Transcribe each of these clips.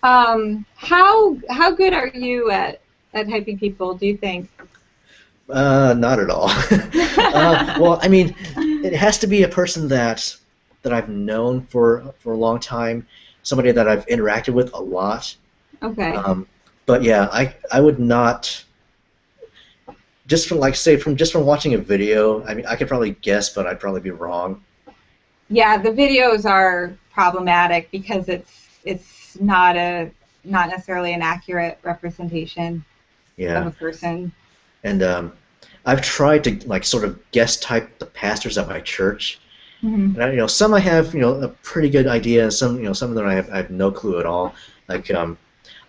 How good are you at helping people, do you think? Not at all. Well, I mean, it has to be a person that I've known for a long time, somebody that I've interacted with a lot. Okay. Um, but yeah, I would not just from like say from just from watching a video. I mean, I could probably guess, but I'd probably be wrong. Yeah, the videos are problematic because it's not necessarily an accurate representation of Yeah, a person. and I've tried to like sort of guess type the pastors at my church, Hmm. and some I have a pretty good idea, and some some of them I have no clue at all. Like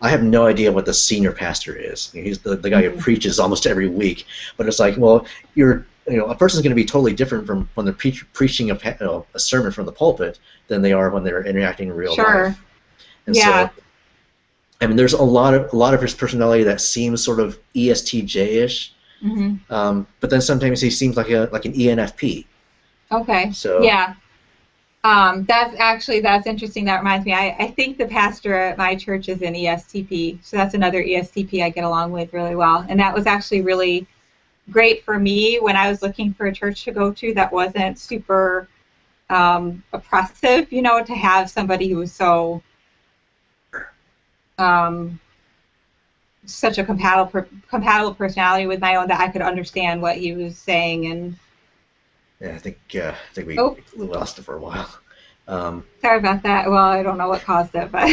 I have no idea what the senior pastor is. He's the guy who Hmm. preaches almost every week. But it's like, well, a person's going to be totally different from when they're preaching a sermon from the pulpit than they are when they're interacting in real Sure. life. And Yeah. so, I mean, there's a lot of his personality that seems sort of ESTJ-ish, Hmm. but then sometimes he seems like an ENFP. Okay. So Yeah. That's interesting. That reminds me. I think the pastor at my church is an ESTP, so that's another ESTP I get along with really well. And that was actually really great for me when I was looking for a church to go to that wasn't super oppressive. To have somebody who was um, such a compatible personality with my own that I could understand what he was saying. And yeah, I think oh, we lost it for a while. Um, sorry about that. Well, I don't know what caused it, but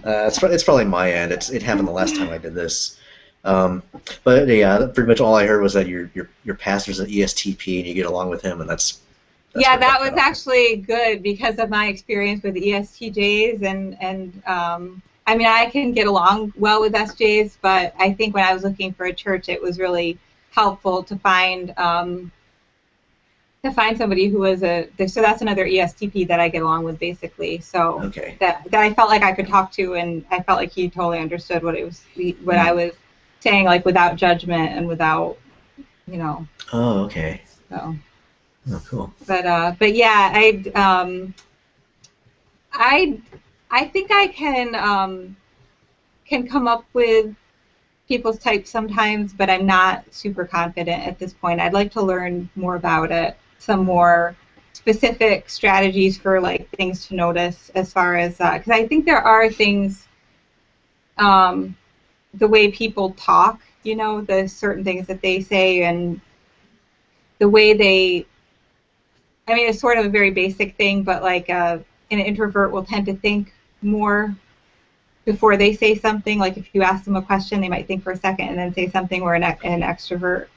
it's probably my end. It happened the last time I did this. Um, but yeah, pretty much all I heard was that your pastor's an ESTP and you get along with him, and that's yeah, where it that got was cut off. actually good because of my experience with ESTJs and I mean I can get along well with SJs, but I think when I was looking for a church, it was really helpful to find somebody who was so that's another ESTP that I get along with basically. So Okay. that I felt like I could talk to, and I felt like he totally understood what I Mm. was saying, like without judgment and without you know Oh, okay. so. Oh, cool. But yeah, I I think I can come up with people's types sometimes, but I'm not super confident at this point. I'd like to learn more about it, some more specific strategies for like things to notice as far as because I think there are things um, the way people talk, the certain things that they say and the way they. I mean, it's sort of a very basic thing, but like an introvert will tend to think more before they say something. Like if you ask them a question, they might think for a second and then say something. Where an extrovert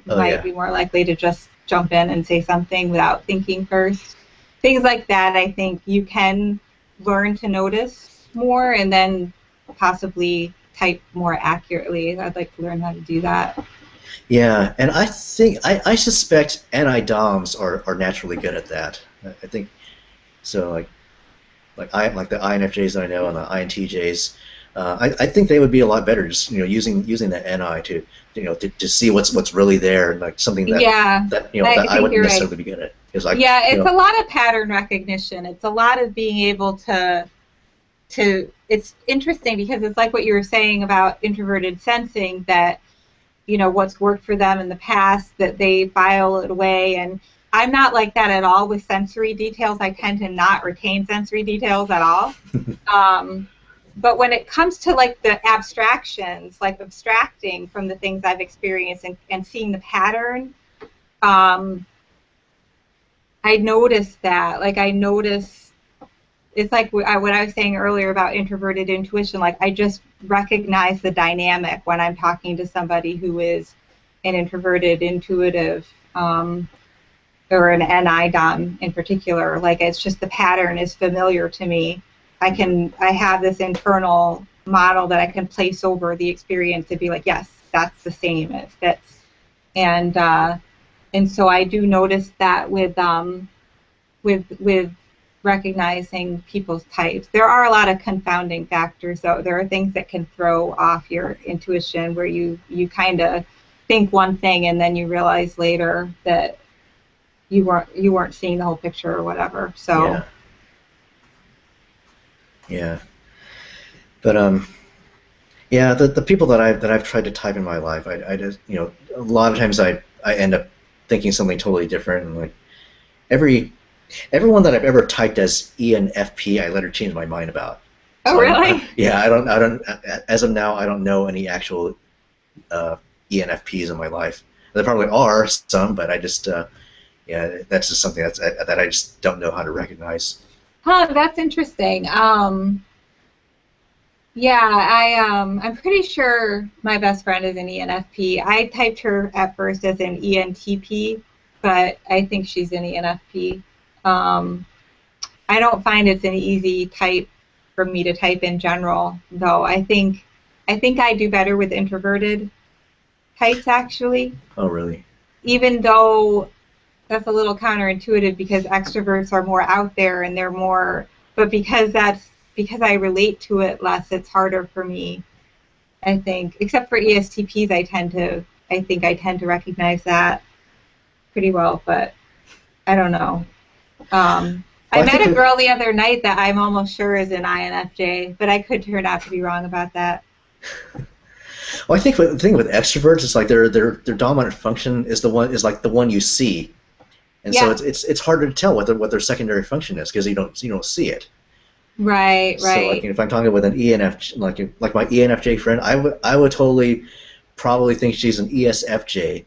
Oh might yeah. be more likely to just jump in and say something without thinking first. Things like that, I think you can learn to notice more and then possibly type more accurately. I'd like to learn how to do that. Yeah, and I suspect NI-DOMs are naturally good at that. I think so. Like the INFJs that I know and the INTJs, I think they would be a lot better just using the NI to see what's really there and like something Yeah, that I I think wouldn't you're right. necessarily be good at because Yeah, it's a lot of pattern recognition. It's a lot of being able to it's interesting because it's like what you were saying about introverted sensing that what's worked for them in the past that they file it away. And I'm not like that at all with sensory details. I tend to not retain sensory details at all. um, but when it comes to like the abstractions, like abstracting from the things I've experienced and seeing the pattern, um, I notice that. Like I notice it's like what I was saying earlier about introverted intuition. Like I just recognize the dynamic when I'm talking to somebody who is an introverted intuitive or an NI-DOM in particular. Like it's just the pattern is familiar to me. I have this internal model that I can place over the experience to be like, yes, that's the same. It fits. And and so I do notice that with recognizing people's types. There are a lot of confounding factors, though. There are things that can throw off your intuition where you kind of think one thing and then you realize later that you weren't seeing the whole picture or whatever. So yeah, yeah. But yeah, the people that I've tried to type in my life, I just, a lot of times I end up thinking something totally different, and like every everyone that I've ever typed as ENFP, I later changed my mind about. Oh, So really? yeah, I don't as of now I don't know any actual uh, ENFPs in my life. There probably are some, but I just yeah, that's just something that I just don't know how to recognize. Huh, that's interesting. Yeah, I'm pretty sure my best friend is an ENFP. I typed her at first as an ENTP, but I think she's an ENFP. Um, I don't find it's an easy type for me to type in general, though. I think I do better with introverted types actually, Oh, really? even though that's a little counterintuitive because extroverts are more out there and they're more, but because I relate to it less, it's harder for me, I think. Except for ESTPs, I tend to recognize that pretty well, but I don't know. I Well, I met think a with girl the other night that I'm almost sure is an INFJ, but I could turn out to be wrong about that. well, I think the thing with extroverts is like their dominant function is like the one you see, and so Yeah, it's harder to tell what their secondary function is because you don't see it. right, So like right. if I'm talking with an ENFJ, like my ENFJ friend, I would totally probably think she's an ESFJ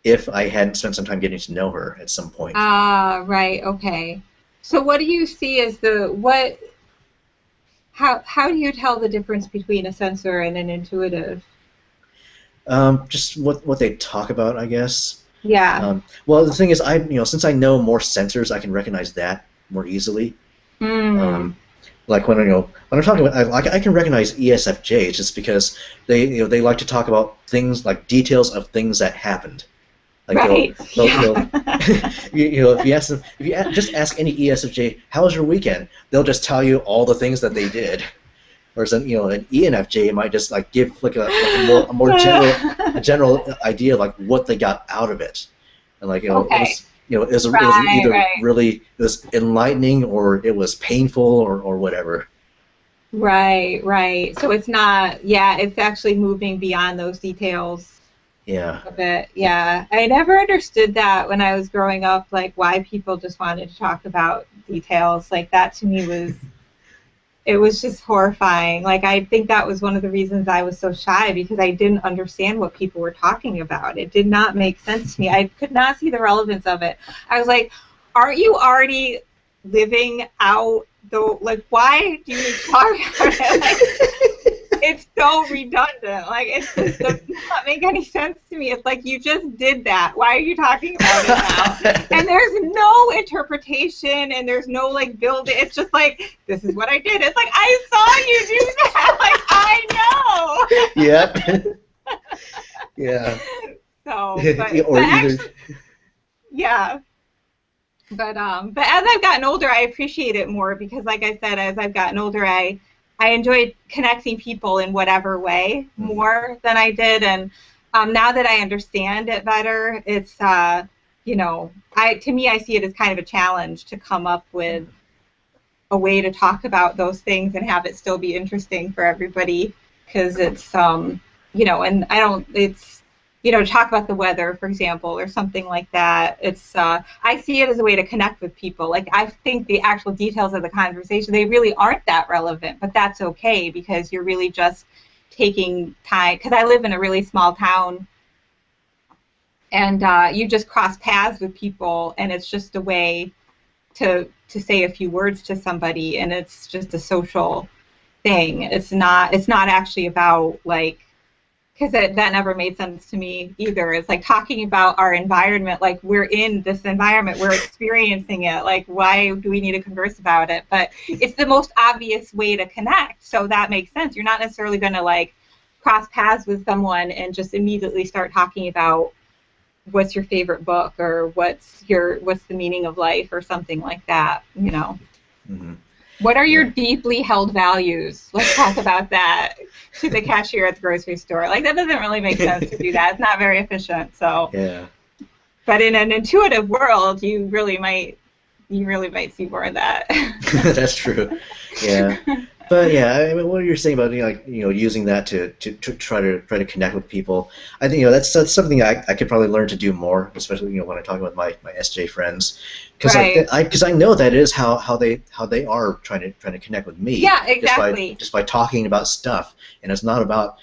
if I hadn't spent some time getting to know her at some point. Ah, right, okay. So what do you see as how do you tell the difference between a sensor and an intuitive? Just what they talk about, I guess. Yeah. Well, the thing is, since I know more sensors, I can recognize that more easily. Hmm. Um, like when I'm talking about, I can recognize ESFJs just because they like to talk about things like details of things that happened. Like Right. they'll Yeah. if you ask them if you just ask any ESFJ how was your weekend, they'll just tell you all the things that they did. Whereas an ENFJ might just like give a more general idea of like what they got out of it, and like Okay. it was Right, either right. really it was enlightening or it was painful or whatever. Right, right. So it's not, yeah, it's actually moving beyond those details Yeah. a bit. Yeah. I never understood that when I was growing up, like why people just wanted to talk about details. Like that to me it was just horrifying. Like I think that was one of the reasons I was so shy because I didn't understand what people were talking about. It did not make sense to me. I could not see the relevance of it. I was like, aren't you already living out the like why do you need to talk about it? Like it's so redundant. Like it just does not make any sense to me. It's like you just did that. Why are you talking about it now? And there's no interpretation and there's no like build. It's just like this is what I did. It's like I saw you do that. Like I know. Yep. Yeah. So, but Or either. actually, yeah. But as I've gotten older, I appreciate it more because, like I said, as I've gotten older, I enjoy connecting people in whatever way Mhm. more than I did, and now that I understand it better, it's I to me I see it as kind of a challenge to come up with a way to talk about those things and have it still be interesting for everybody because it's and I don't it's talk about the weather for example or something like that. It's I see it as a way to connect with people. Like I think the actual details of the conversation they really aren't that relevant, but that's okay because you're really just taking time because I live in a really small town and you just cross paths with people and it's just a way to say a few words to somebody and it's just a social thing. It's not actually about like because that never made sense to me either. It's like talking about our environment, like we're in this environment, we're experiencing it. Like, why do we need to converse about it? But it's the most obvious way to connect. So that makes sense. You're not necessarily going to like cross paths with someone and just immediately start talking about what's your favorite book or what's the meaning of life or something like that. Mhm. What are your Yeah. deeply held values? Let's talk about that to the cashier at the grocery store. Like that doesn't really make sense to do that. It's not very efficient. So, Yeah. but in an intuitive world, you really might see more of that. That's true. Yeah. But yeah, I mean, what you're saying about using that to try to connect with people, I think that's something I could probably learn to do more, especially when I talk about my SJ friends, because Right. I know that is how they are trying to connect with me Yeah, exactly. just by talking about stuff, and it's not about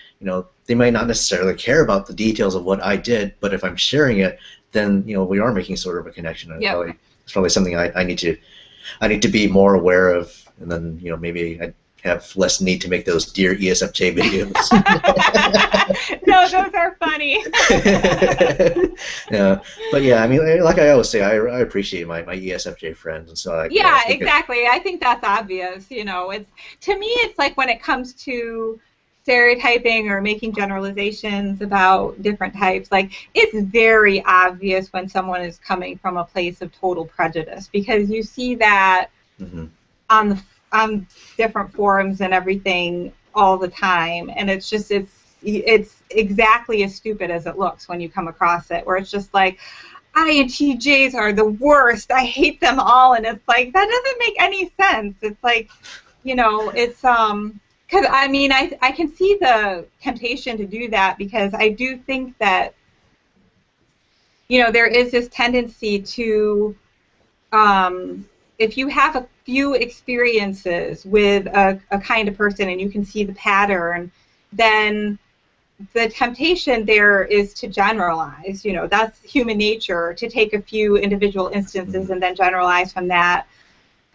they might not necessarily care about the details of what I did, but if I'm sharing it, then we are making sort of a connection, and Yep. it's probably something I need to be more aware of, and then maybe I have less need to make those Dear ESFJ videos. No, those are funny. Yeah, but yeah, I mean, like I always say, I appreciate my ESFJ friends, and so I Yeah, think it. exactly. I think that's obvious. It's to me, it's like when it comes to stereotyping or making generalizations about different types, like it's very obvious when someone is coming from a place of total prejudice because you see that Mhm. on the on different forums and everything all the time, and it's exactly as stupid as it looks when you come across it, where it's just like INTJs are the worst. I hate them all. And it's like, that doesn't make any sense. It's like, it's, because I mean, I can see the temptation to do that because I do think that, there is this tendency to, um, if you have a few experiences with a kind of person and you can see the pattern, then the temptation there is to generalize. That's human nature, to take a few individual instances Mhm. and then generalize from that.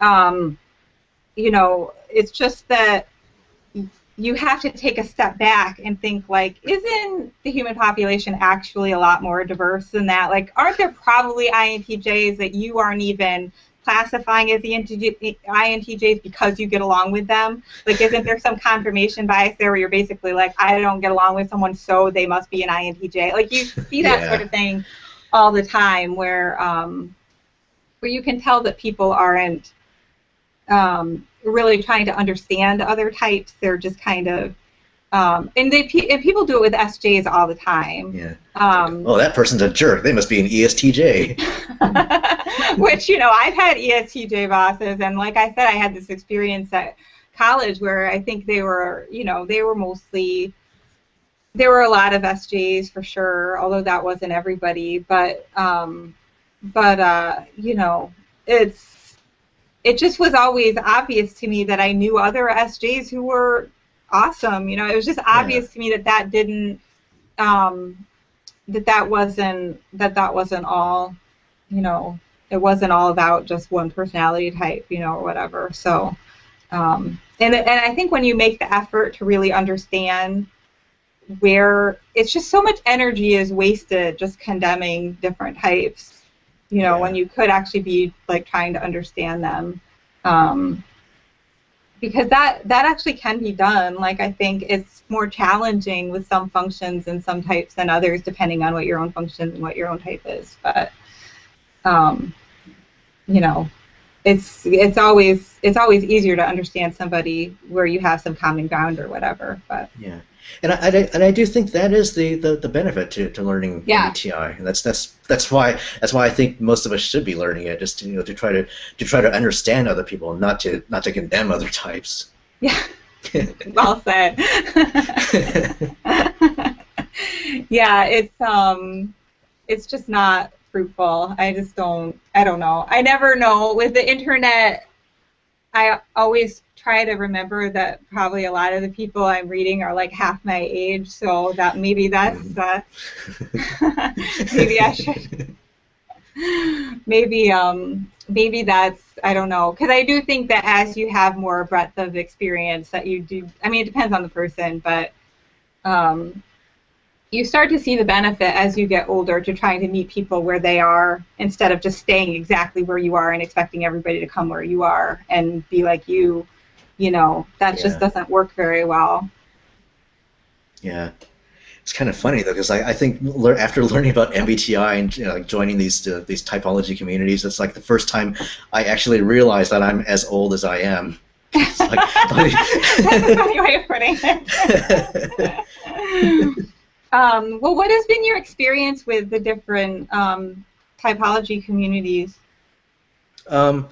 Um, it's just that you have to take a step back and think, like, isn't the human population actually a lot more diverse than that? Like, aren't there probably INTJs that you aren't even classifying as the INTJs because you get along with them? Like, isn't there some confirmation bias there where you're basically like, I don't get along with someone, so they must be an INTJ? Like, you see that sort Yeah. of thing all the time where you can tell that people aren't really trying to understand other types. They're just kind of and people do it with SJs all the time. Yeah. It's like, oh, that person's a jerk. They must be an ESTJ. Which I've had ESTJ bosses, and like I said, I had this experience at college where I think they were mostly, there were a lot of SJs for sure, although that wasn't everybody. But it just was always obvious to me that I knew other SJs who were awesome. It was just Yeah. obvious to me that that didn't um, that wasn't all. You know, it wasn't all about just one personality type. Or whatever. So and I think when you make the effort to really understand where it's just so much energy is wasted just condemning different types, when Yeah. you could actually be like trying to understand them. Um, because that actually can be done. Like I think it's more challenging with some functions and some types than others, depending on what your own function and what your own type is. But um, you know, it's always easier to understand somebody where you have some common ground or whatever. But Yeah, and I do think that is the benefit to learning yeah, MBTI, and that's why I think most of us should be learning it, just to try to understand other people, and not to condemn other types. yeah, well said. Yeah, it's just not fruitful. I don't know. I never know with the internet. I always try to remember that probably a lot of the people I'm reading are like half my age, so that maybe that's Mhm. maybe I should maybe that's, I don't know, because I do think that as you have more breadth of experience that you do. I mean, it depends on the person, but um, you start to see the benefit as you get older to trying to meet people where they are instead of just staying exactly where you are and expecting everybody to come where you are and be like you. That just Yeah, doesn't work very well. yeah. It's kind of funny though, because I think after learning about MBTI and like joining these typology communities, it's like the first time I actually realized that I'm as old as I am. It's like, That's a funny way of putting it. Well, what has been your experience with the different typology communities? um,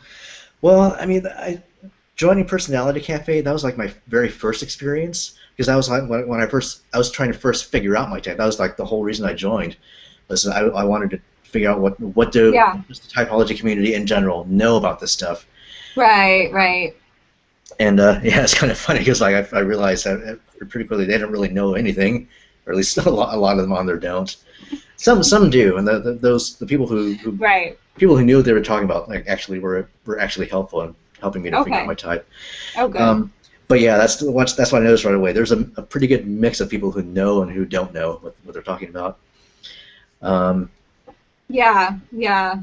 well, I mean, I joining Personality Cafe, that was like my very first experience, because that was like when I was trying to first figure out my type. That was like the whole reason I joined, was I wanted to figure out what Yeah. does the typology community in general know about this stuff. Right, right. And yeah, it's kind of funny because like I realized that pretty quickly they don't really know anything, or at least a lot of them on there don't. Some do, and the Right. people who knew what they were talking about like actually were actually helpful in helping me to figure out my Okay. type. Oh, good. But yeah, that's what I noticed right away. There's a pretty good mix of people who know and who don't know what they're talking about. Um, Yeah, yeah.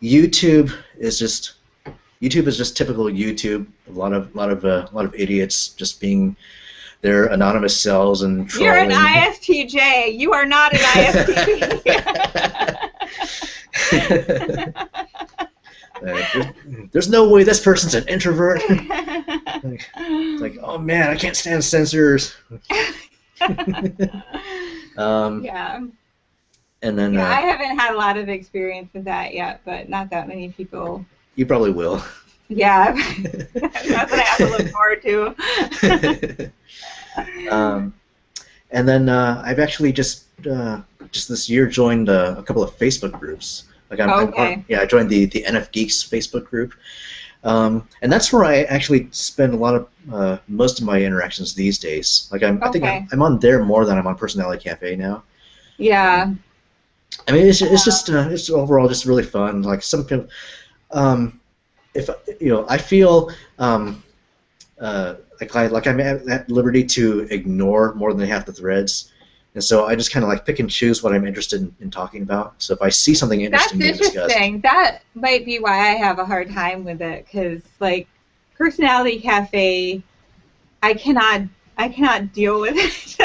YouTube is just typical YouTube. A lot of idiots just being their anonymous selves and You're an trolling. ISTJ. You are not an ISTP. There's no way this person's an introvert. It's like, oh man, I can't stand censors. Yeah. And then Yeah, I haven't had a lot of experience with that yet, but not that many people. you probably will. Yeah, that's what I have to look forward to. And then I've actually just this year joined a couple of Facebook groups. Like Okay. I joined the NF Geeks Facebook group, and that's where I actually spend a lot of most of my interactions these days. Like I think Okay. I'm on there more than I'm on Personality Cafe now. Yeah. I mean, it's just it's overall just really fun. Like some people, if I feel like I'm at liberty to ignore more than half the threads, and so I just kind of like pick and choose what I'm interested in talking about. So if I see something interesting That's being discussed, interesting. That might be why I have a hard time with it, because like Personality Cafe, I cannot deal with it.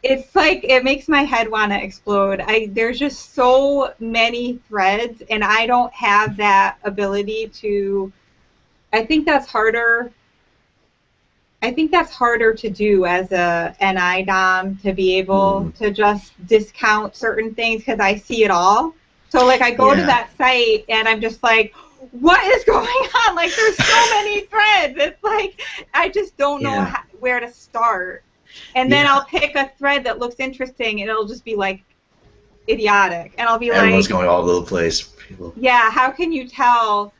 It's like it makes my head want to explode. There's just so many threads, and I don't have that ability to. I think that's harder. I think that's harder to do as a NI Dom, to be able to just discount certain things because I see it all. So like I go to that site and I'm just like, what is going on? Like there's so many threads. It's like I just don't know where to start. And then I'll pick a thread that looks interesting and it'll just be like idiotic. And I'll be everyone's like, going all over the place. People. Yeah, how can you tell?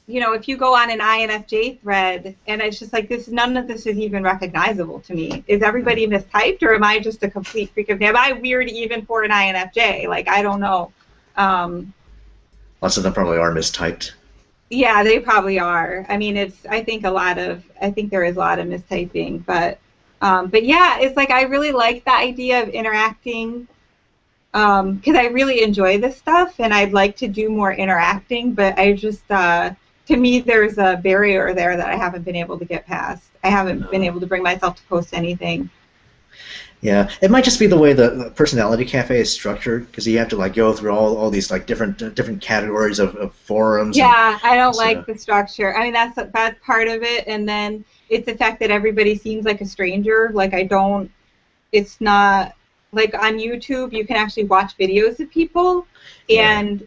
If you go on an INFJ thread and it's just like none of this is even recognizable to me. Is everybody mistyped, or am I just a complete freak of nature? Am I weird even for an INFJ? Like, I don't know. Lots of them probably are mistyped. Yeah, they probably are. I mean, I think there is a lot of mistyping, but yeah, it's like I really like the idea of interacting. Because I really enjoy this stuff, and I'd like to do more interacting, but I just, to me, there's a barrier there that I haven't been able to get past. I haven't been able to bring myself to post anything. Yeah, it might just be the way the Personality Cafe is structured, because you have to like go through all these like different categories of forums. Yeah, I don't like the structure. I mean, that's part of it, and then it's the fact that everybody seems like a stranger. Like it's not. Like on YouTube, you can actually watch videos of people, and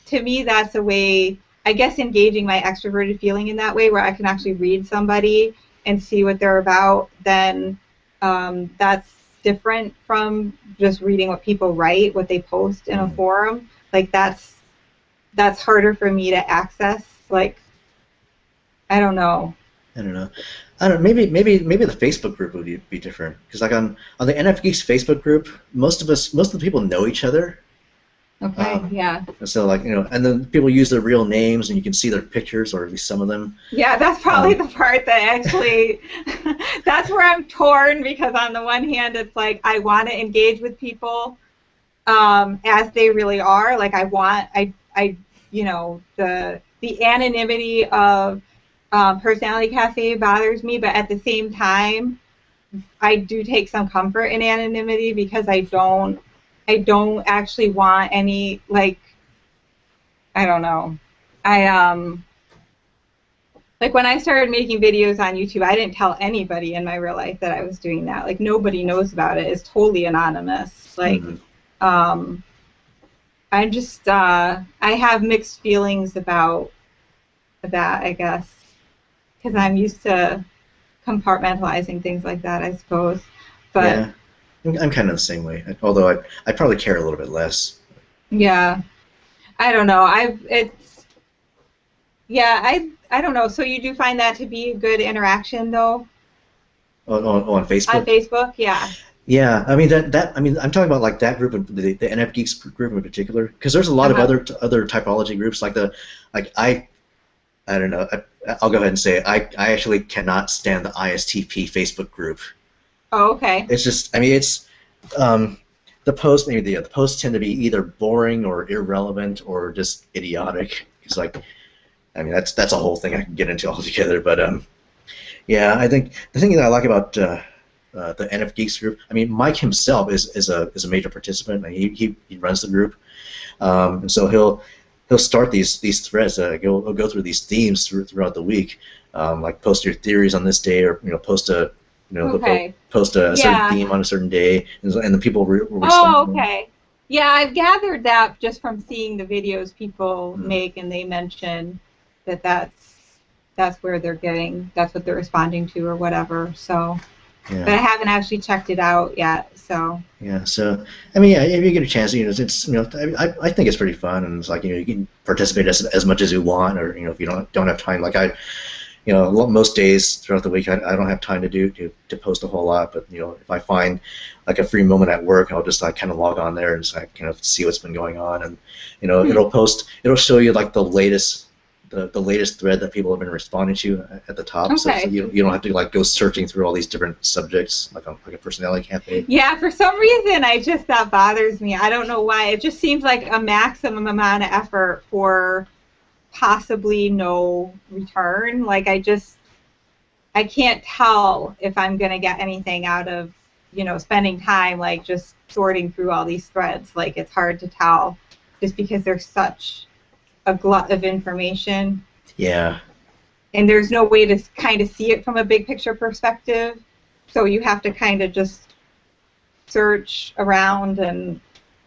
to me, that's a way, I guess, engaging my extroverted feeling in that way, where I can actually read somebody and see what they're about. Then that's different from just reading what people write, what they post in a forum. Like that's harder for me to access. Like I don't know. Maybe the Facebook group would be different, because like on the NF Geeks Facebook group, most of the people know each other. Okay. Yeah. So like and then people use their real names, and you can see their pictures, or at least some of them. Yeah, that's probably the part that actually that's where I'm torn, because on the one hand, it's like I want to engage with people as they really are. Like the anonymity of Personality Cafe bothers me, but at the same time, I do take some comfort in anonymity, because I don't actually want any, like, I don't know. Like when I started making videos on YouTube, I didn't tell anybody in my real life that I was doing that. Like nobody knows about it. It's totally anonymous. Like, I just I have mixed feelings about that, I guess, because I'm used to compartmentalizing things like that, I suppose. But Yeah, I'm kind of the same way. Although I probably care a little bit less. yeah, I don't know. I don't know. So you do find that to be a good interaction though On on Facebook. Facebook? Yeah. Yeah, I mean I mean I'm talking about like that group of the NF Geeks group in particular, because there's a lot of Uh-huh. other typology groups like the like I don't know. I'll go ahead and say it. I actually cannot stand the ISTP Facebook group. Oh, okay. It's just, I mean, it's um, the posts. Maybe the posts tend to be either boring or irrelevant or just idiotic. It's like, I mean, that's a whole thing I can get into altogether. But yeah, I think the thing that I like about the NF Geeks group. I mean, Mike himself is a major participant. He runs the group, and so he'll start these threads. He'll go through these themes throughout the week, like post your theories on this day, or post a he'll Okay. post a certain Yeah. theme on a certain day, and the people will respond Oh, to them. okay. Yeah, I've gathered that just from seeing the videos people Mm, make, and they mention that that's where they're getting, that's what they're responding to or whatever. So, but I yeah. haven't actually checked it out yet. So, Yeah, so I mean, yeah, if you get a chance, it's I think it's pretty fun, and it's like you can participate as much as you want, or if you don't have time, like most days throughout the week, I don't have time to post a whole lot, but if I find like a free moment at work, I'll just like kind of log on there and just like kind of see what's been going on, and hmm. it'll show you like the latest thread that people have been responding to at the top, so Okay. you don't have to like go searching through all these different subjects like a personality cafe. Yeah, for some reason, that bothers me. I don't know why. It just seems like a maximum amount of effort for possibly no return. Like I can't tell if I'm going to get anything out of, spending time like just sorting through all these threads. Like it's hard to tell just because there's such a glut of information Yeah. and there's no way to kind of see it from a big picture perspective. So you have to kind of just search around and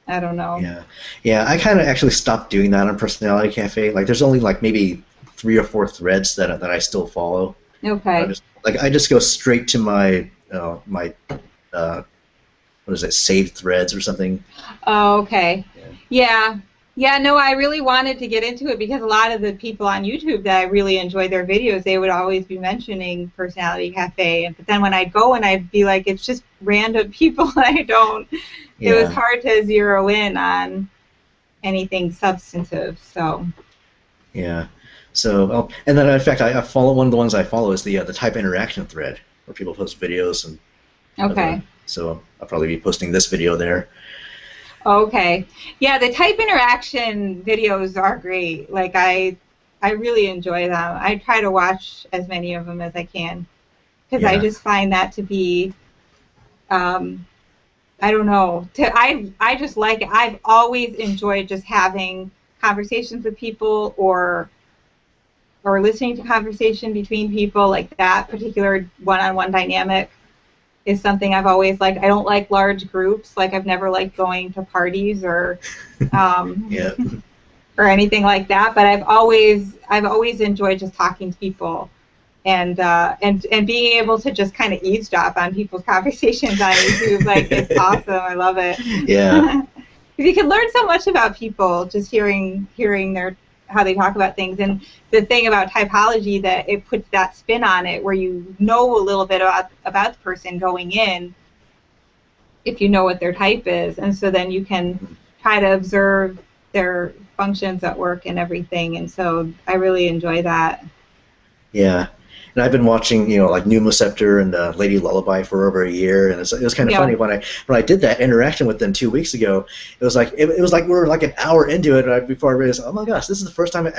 I don't know. Yeah, yeah. I kind of actually stopped doing that on Personality Cafe. Like, there's only like maybe 3 or 4 threads that I still follow. Okay. I just go straight to my uh, what is it, saved threads or something. Oh, okay. Yeah. Yeah. Yeah, no, I really wanted to get into it because a lot of the people on YouTube that I really enjoy their videos, they would always be mentioning Personality Cafe. But then when I'd go and I'd be like, it's just random people I don't, it was Yeah, hard to zero in on anything substantive. So, yeah. So, and then in fact, I follow one of the ones I follow is the type interaction thread where people post videos and okay. so I'll probably be posting this video there. Okay. Yeah, the type interaction videos are great. Like I really enjoy them. I try to watch as many of them as I can because I Yeah, just find that to be um, I don't know. I just like it. I've always enjoyed just having conversations with people or listening to conversation between people like that particular one-on-one dynamic is something I've always liked. I don't like large groups. Like I've never liked going to parties um, yeah, or anything like that. But I've always enjoyed just talking to people and being able to just kind of eavesdrop on people's conversations on YouTube. Like it's awesome. I love it. yeah, Because you can learn so much about people just hearing their how they talk about things. And the thing about typology that it puts that spin on it, where you know a little bit about the person going in, if you know what their type is, and so then you can try to observe their functions at work and everything. And so I really enjoy that. yeah. And I've been watching, like Numa Scepter and Lady Lullaby for over a year, and it was kind of Yeah. funny when I did that interaction with them 2 weeks ago. It was like we were like an hour into it before I realized, oh my gosh, this is the first time I've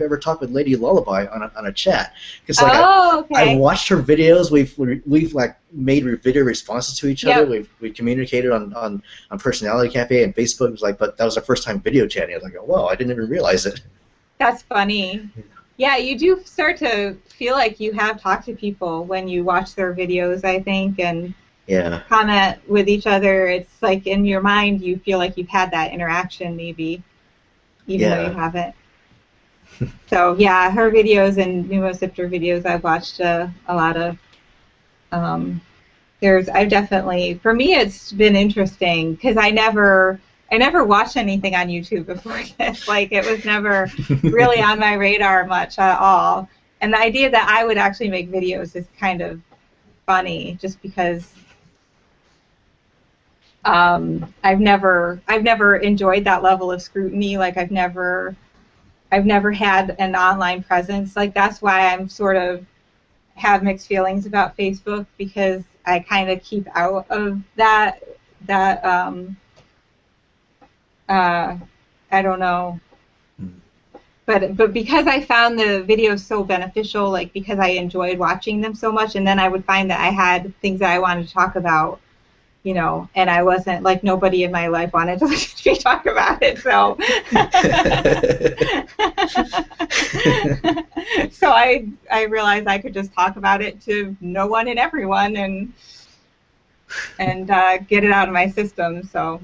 ever talked with Lady Lullaby on a chat, because like Oh, I okay. watched her videos. We've like made video responses to each other. Yep. We communicated on Personality Cafe and Facebook. It was like, but that was our first time video chatting. I was like, oh, whoa, I didn't even realize it. That's funny. Yeah, you do start to feel like you have talked to people when you watch their videos, I think, and Yeah, comment with each other. It's like in your mind, you feel like you've had that interaction, maybe, even though you yeah. haven't. So yeah, her videos and Pneumosifter videos I've watched a lot of. Um, I've definitely, for me, it's been interesting because I never watched anything on YouTube before this. Like it was never really on my radar much at all. And the idea that I would actually make videos is kind of funny, just because I've never enjoyed that level of scrutiny. Like I've never had an online presence. Like that's why I'm sort of have mixed feelings about Facebook, because I kind of keep out of that uh, I don't know, but because I found the videos so beneficial, like because I enjoyed watching them so much, and then I would find that I had things that I wanted to talk about, and I wasn't like, nobody in my life wanted to listen to me talk about it, so so I realized I could just talk about it to no one and everyone, and get it out of my system. So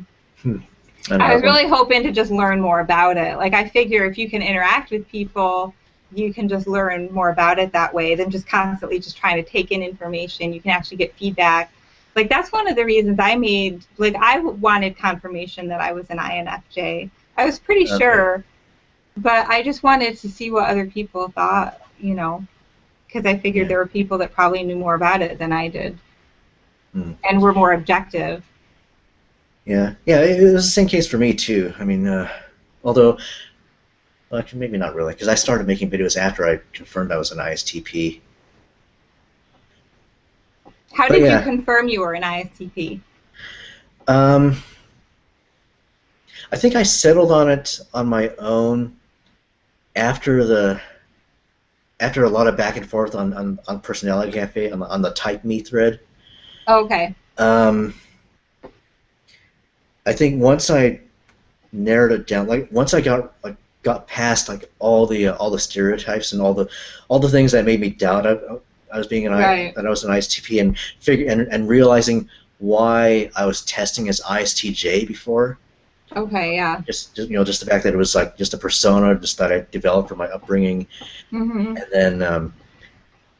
I was really hoping to just learn more about it. Like I figure if you can interact with people, you can just learn more about it that way than just constantly just trying to take in information. You can actually get feedback. Like that's one of the reasons I wanted confirmation that I was an INFJ. I was pretty sure, but I just wanted to see what other people thought, because I figured there were people that probably knew more about it than I did, and were more objective. Yeah, it was the same case for me too. I mean, although, well, actually, maybe not really, because I started making videos after I confirmed I was an ISTP. How did you confirm you were an ISTP? I think I settled on it on my own after a lot of back and forth on Personality Cafe on the Type Me thread. Okay. I think once I narrowed it down, like once I got past like all the stereotypes and all the things that made me doubt I was being that I was an ISTP, and realizing why I was testing as ISTJ before. Okay, yeah. Just just the fact that it was like just a persona just that I developed from my upbringing, and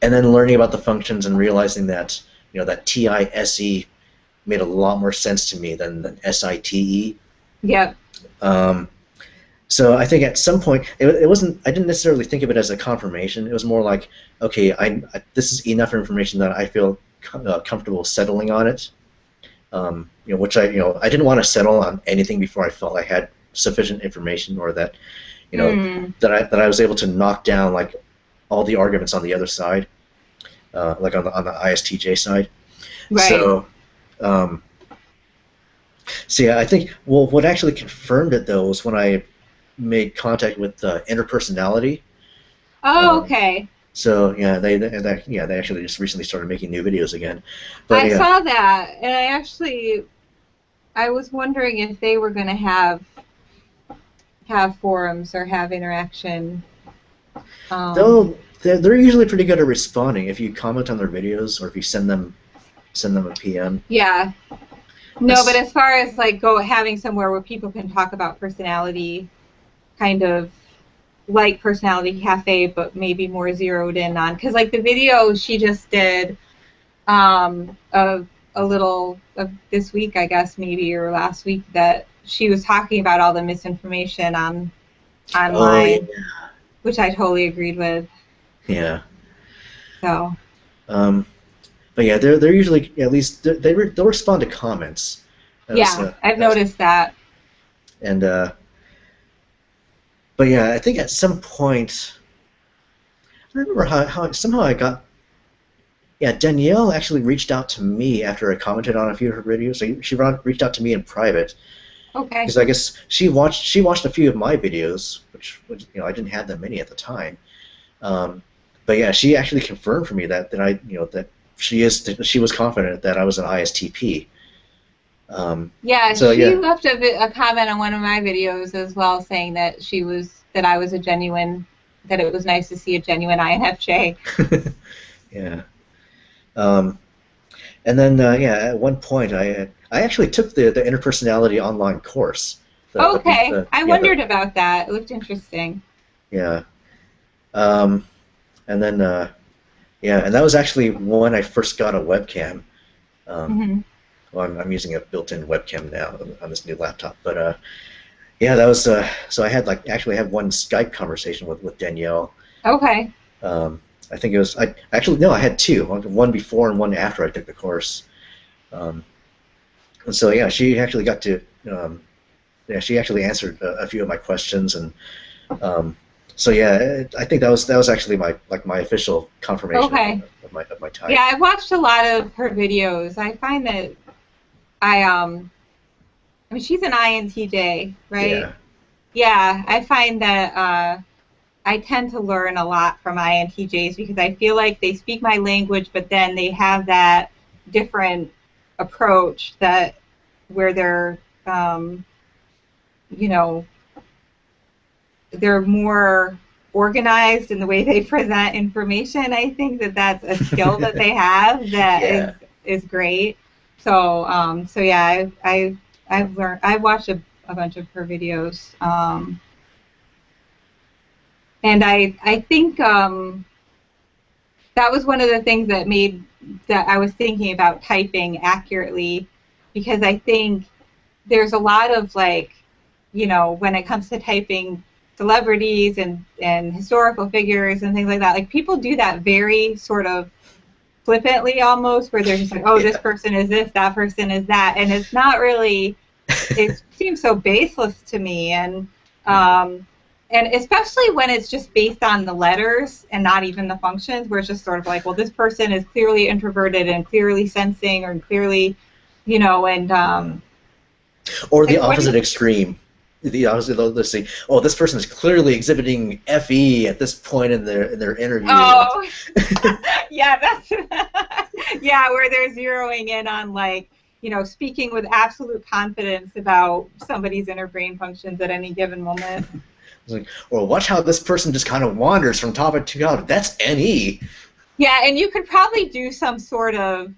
then learning about the functions and realizing that that TISE made a lot more sense to me than SITE. Yep. So I think at some point it wasn't. I didn't necessarily think of it as a confirmation. It was more like, okay, this is enough information that I feel comfortable settling on it. Which I didn't want to settle on anything before I felt I had sufficient information, or that that I was able to knock down like all the arguments on the other side, like on the ISTJ side. Right. So yeah, I think what actually confirmed it though was when I made contact with Interpersonality. Oh, okay. So yeah, they actually just recently started making new videos again. But I saw that, and I was wondering if they were going to have forums or have interaction. They're usually pretty good at responding if you comment on their videos or if you send them a PM. Yeah. No, but as far as like having somewhere where people can talk about personality, kind of like Personality Cafe, but maybe more zeroed in on, because like the video she just did a little of this week, I guess, maybe, or last week, that she was talking about all the misinformation online, yeah. which I totally agreed with. Yeah. So. But yeah, they're usually, at least they'll respond to comments. I've noticed that. And but yeah, I think at some point, I remember how somehow I got. Yeah, Danielle actually reached out to me after I commented on a few of her videos. So she reached out to me in private. Okay. Because I guess she watched a few of my videos, which I didn't have that many at the time. But yeah, she actually confirmed for me that that she was confident that I was an ISTP. She left a comment on one of my videos as well, saying that I was a genuine, that it was nice to see a genuine INFJ. Yeah. And then at one point I actually took the Interpersonality online course. I wondered about that. It looked interesting. Yeah. Um, and then yeah, and that was actually when I first got a webcam. Um, Hmm. well, I'm using a built-in webcam now on this new laptop, but yeah, that was so I had like actually had one Skype conversation with Danielle. Okay. Um, I think it was I actually no, I had two, one before and one after I took the course. Um, and so yeah, she actually got to yeah, she actually answered a few of my questions, and um, so yeah, I think that was actually my like my official confirmation Okay. of my type. Yeah, I've watched a lot of her videos. I find that I mean, she's an INTJ, right? Yeah, Yeah, I find that I tend to learn a lot from INTJs because I feel like they speak my language, but then they have that different approach that where um, you know, they're more organized in the way they present information. I think that that's a skill that they have that yeah. is great. So so yeah, I've learned. I watched a bunch of her videos, and I think that was one of the things that made that I was thinking about typing accurately, because I think there's a lot of like, when it comes to typing celebrities and historical figures and things like that, like people do that very sort of flippantly almost, where they're just like, oh, this Yeah. person is this, that person is that, and it's not really, it seems so baseless to me. Mhm. And especially when it's just based on the letters and not even the functions, where it's just sort of like, well, this person is clearly introverted and clearly sensing or clearly, and Mhm. Or the like, what do opposite you, extreme. The opposite, let's see. Oh, this person is clearly exhibiting FE at this point in their interview. oh, yeah, that's yeah, where they're zeroing in on like, speaking with absolute confidence about somebody's inner brain functions at any given moment. It's like, or watch how this person just kind of wanders from topic to topic. That's NE. Yeah, and you could probably do some sort of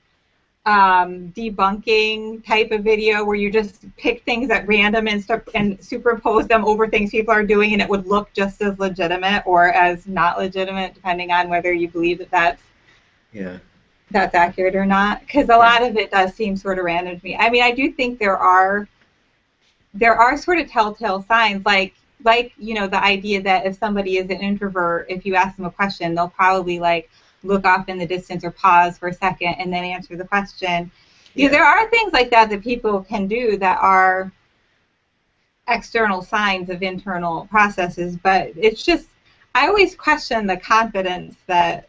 debunking type of video where you just pick things at random and stuff and superimpose them over things people are doing, and it would look just as legitimate or as not legitimate, depending on whether you believe that Yeah, that's accurate or not. Because a yeah, lot of it does seem sort of random to me. I mean, I do think there are sort of telltale signs, like the idea that if somebody is an introvert, if you ask them a question, they'll probably like look off in the distance or pause for a second and then answer the question. yeah, There are things like that that people can do that are external signs of internal processes, but it's just, I always question the confidence that,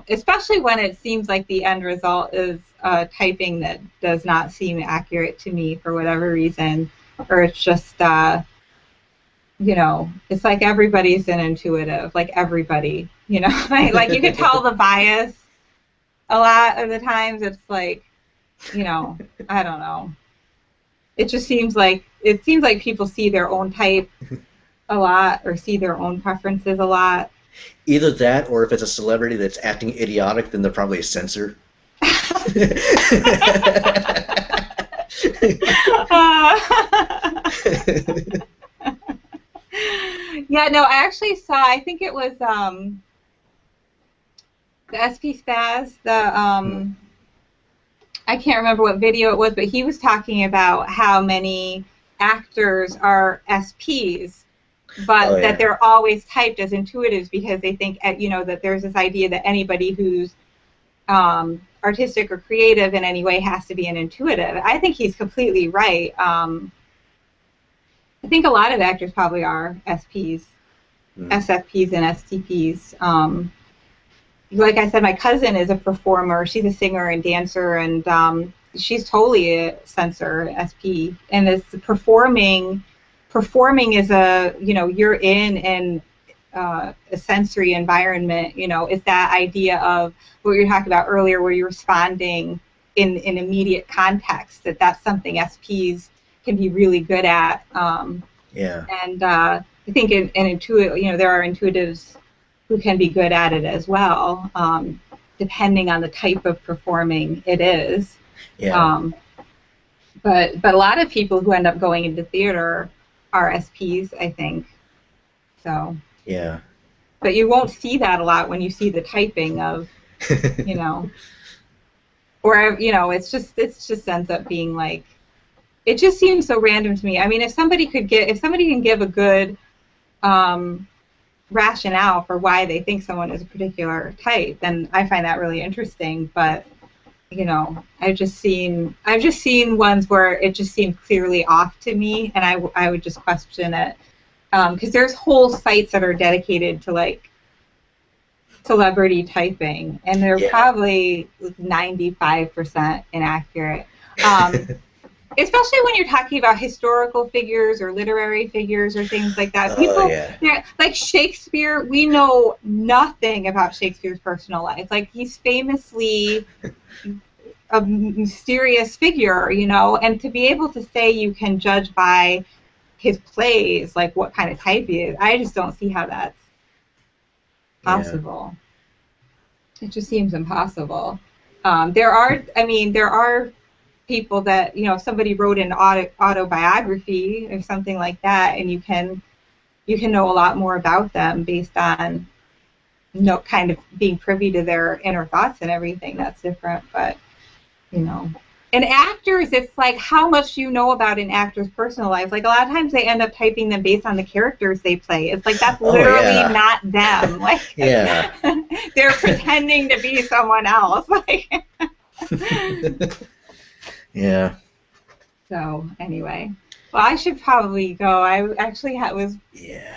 especially when it seems like the end result is typing that does not seem accurate to me for whatever reason, or it's just, it's like everybody's an intuitive, like everybody, like you can tell the bias a lot of the times. It's like, I don't know. It seems like people see their own type a lot or see their own preferences a lot. Either that, or if it's a celebrity that's acting idiotic, then they're probably a censor. Yeah, no, I actually saw, I think it was the SP Spaz, I can't remember what video it was, but he was talking about how many actors are SPs, Oh but that yeah, they're always typed as intuitives because they think, that there's this idea that anybody who's artistic or creative in any way has to be an intuitive. I think he's completely right. I think a lot of actors probably are SPs, mm. SFPs, and STPs. Like I said, my cousin is a performer. She's a singer and dancer, and she's totally a sensor, SP. And it's performing. Performing is you're in a sensory environment. It's that idea of what you were talking about earlier, where you're responding in immediate context. That's something SPs can be really good at. Yeah, And I think in intuitive, there are intuitives who can be good at it as well, depending on the type of performing it is. yeah, Um, but a lot of people who end up going into theater are SPs, I think. So Yeah. But you won't see that a lot when you see the typing of, you know, or it's just ends up being like, it just seems so random to me. I mean, if somebody can give a good um, rationale for why they think someone is a particular type, then I find that really interesting. But I've just seen ones where it just seemed clearly off to me, and I would just question it, because there's whole sites that are dedicated to like celebrity typing, and they're Yeah. probably 95% inaccurate. Um, Especially when you're talking about historical figures or literary figures or things like that. Oh People, yeah. like Shakespeare, we know nothing about Shakespeare's personal life. Like, he's famously a mysterious figure, and to be able to say you can judge by his plays, like what kind of type he is, I just don't see how that's Yeah. possible. It just seems impossible. There are people that, if somebody wrote an autobiography or something like that, and you can know a lot more about them based on kind of being privy to their inner thoughts and everything. That's different. But you know and actors, it's like, how much do you know about an actor's personal life? Like, a lot of times they end up typing them based on the characters they play. It's like, that's Oh literally yeah. not them. Like, Yeah. they're pretending to be someone else. Like, Yeah. so anyway, well, I should probably go. I actually Yeah.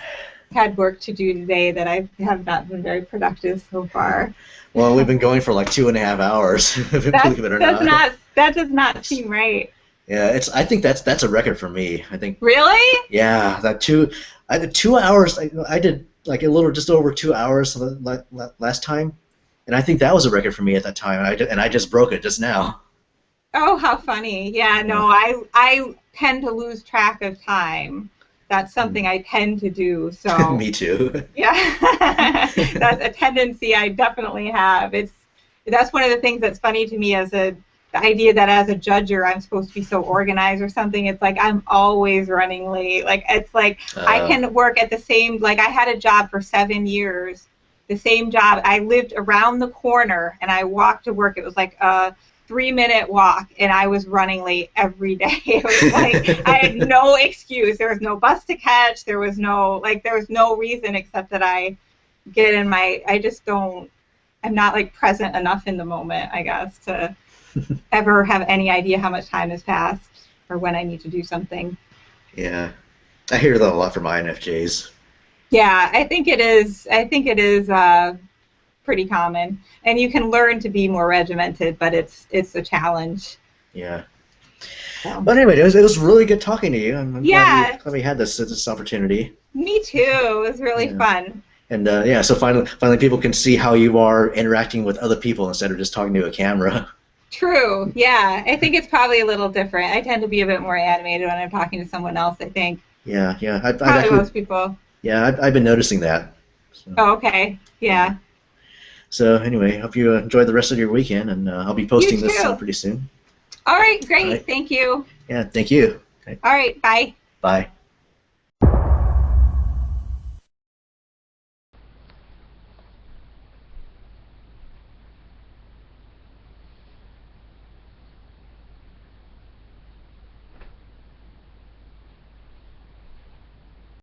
had work to do today that I have not been very productive so far. Well, we've been going for like 2.5 hours, That believe it or not. does not seem right. Yeah, I think that's a record for me. I think, Really? yeah, I did 2 hours. I did like a little, just over 2 hours last time, and I think that was a record for me at that time. And I just broke it just now. Oh, how funny. Yeah, Yeah. no, I tend to lose track of time. That's something I tend to do. So, Me too. yeah, that's a tendency I definitely have. That's one of the things that's funny to me, the idea that as a judger I'm supposed to be so organized or something. It's like I'm always running late. Like, it's like I Uh, can work at the same, like, I had a job for 7 years, the same job. I lived around the corner and I walked to work. It was like a 3-minute walk, and I was running late every day. It was like I had no excuse. There was no bus to catch. There was no reason except that I just don't, I'm not like present enough in the moment, I guess, to ever have any idea how much time has passed or when I need to do something. yeah, I hear that a lot from INFJs. Yeah, I think it is. I think it is pretty common, and you can learn to be more regimented, but it's a challenge. Yeah. So. But anyway, it was really good talking to you. I'm Yeah, glad we had this opportunity. me too. It was really Yeah. fun. And yeah, so finally people can see how you are interacting with other people instead of just talking to a camera. True. Yeah, I think it's probably a little different. I tend to be a bit more animated when I'm talking to someone else, I think. Yeah, yeah. I've Probably actually, most people. yeah, I've been noticing that. So, Oh, okay. yeah. Yeah. So anyway, hope you enjoy the rest of your weekend, and I'll be You posting this too. pretty soon. All right, All great. right. Thank you. Yeah, thank you. Okay. All right, bye. Bye.